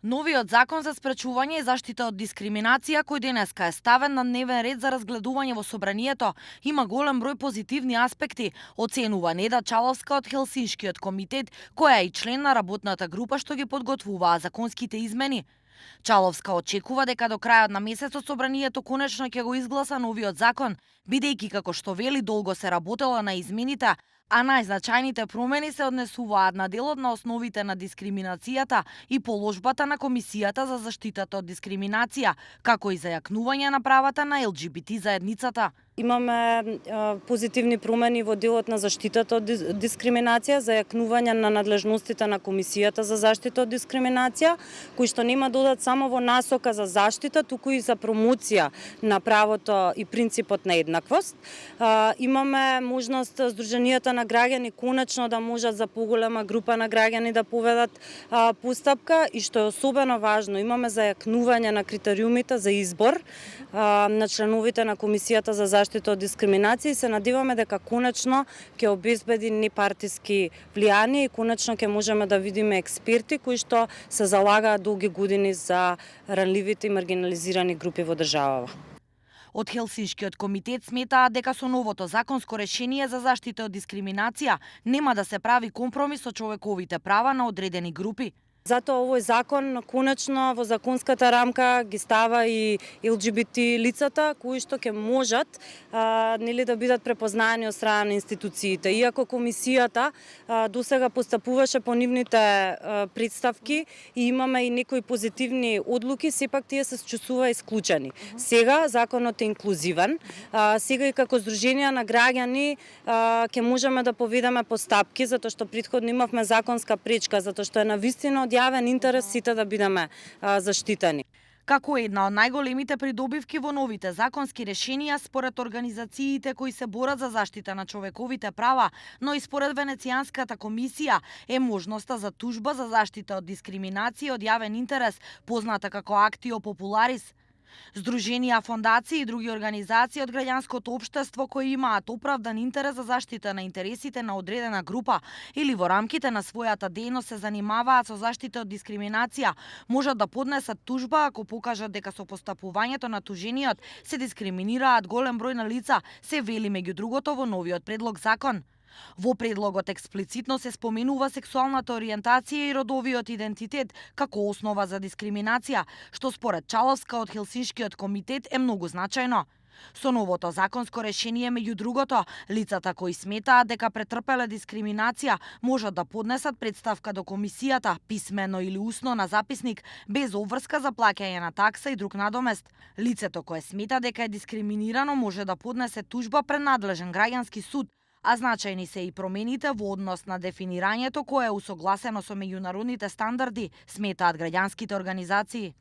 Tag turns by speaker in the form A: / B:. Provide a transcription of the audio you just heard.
A: Новиот закон за спречување и заштита од дискриминација, кој денеска е ставен на дневен ред за разгледување во собранието, има голем број позитивни аспекти, оценува Неда Чаловска од Хелсиншкиот комитет, која е и член на работната група што ги подготвуваа законските измени. Чаловска очекува дека до крајот на месецот собранието конечно ќе го изгласа новиот закон, бидејќи како што вели долго се работело на измените, а најзначајните промени се однесуваат на делот на основите на дискриминацијата и положбата на Комисијата за заштитата од дискриминација, како и за јакнување на правата на ЛГБТ заедницата.
B: Имаме позитивни промени во делот на заштитата од дискриминација, за јакнување на надлежностите на Комисијата за заштита од дискриминација, кои што нема додат само во насока за заштита, туку и за промоција на правото и принципот на еднаквост. Имаме можност здруженијата на граѓани конечно да можат за поголема група на граѓани да поведат постапка, и што е особено важно, имаме за јакнување на критериумите за избор на членовите на Комисијата за заштита од дискриминација, и се надеваме дека конечно ќе обезбеди непартиски влијание и конечно ќе можеме да видиме експерти кои што се залагаат долги години за ранливите и маргинализирани групи во државава.
A: Од Хелсиншкиот комитет сметаат дека со новото законско решение за заштита од дискриминација нема да се прави компромис со човековите права на одредени групи.
B: Затоа овој закон конечно во законската рамка ги става и ЛГБТ лицата кои што ќе можат да бидат препознаени од страна на институциите. Иако комисијата досега постапуваше по нивните представки и имаме и некои позитивни одлуки, сепак тие се чувствува исклучени. Сега законот е инклузивен. Сега и како здруженија на граѓани ќе можеме да поведеме постапки, затоа што претходно имавме законска пречка, затоа што е навистина од јавен интерес сите да бидеме заштитени.
A: Како една од најголемите придобивки во новите законски решенија според организациите кои се борат за заштита на човековите права, но и според Венецијанската комисија, е можноста за тужба за заштита од дискриминација од јавен интерес, позната како Актио Популарис. Здруженија, фондации и други организации од граѓанското општество кои имаат оправдан интерес за заштита на интересите на одредена група или во рамките на својата дејност се занимаваат со заштита од дискриминација, можат да поднесат тужба ако покажат дека со постапувањето на тужениот се дискриминираат голем број на лица, се вели меѓу другото во новиот предлог закон. Во предлогот експлицитно се споменува сексуалната ориентација и родовиот идентитет како основа за дискриминација, што според Чаловска од Хелсиншкиот комитет е многу значајно. Со новото законско решение, меѓу другото, лицата кои сметаат дека претрпеле дискриминација можат да поднесат представка до комисијата, писмено или усно на записник, без обврска за плаќање на такса и друг надомест. Лицето кое смета дека е дискриминирано може да поднесе тужба пред надлежен граѓански суд, а значајни се и промените во однос на дефинирањето кое е усогласено со меѓународните стандарди, сметаат граѓанските организации.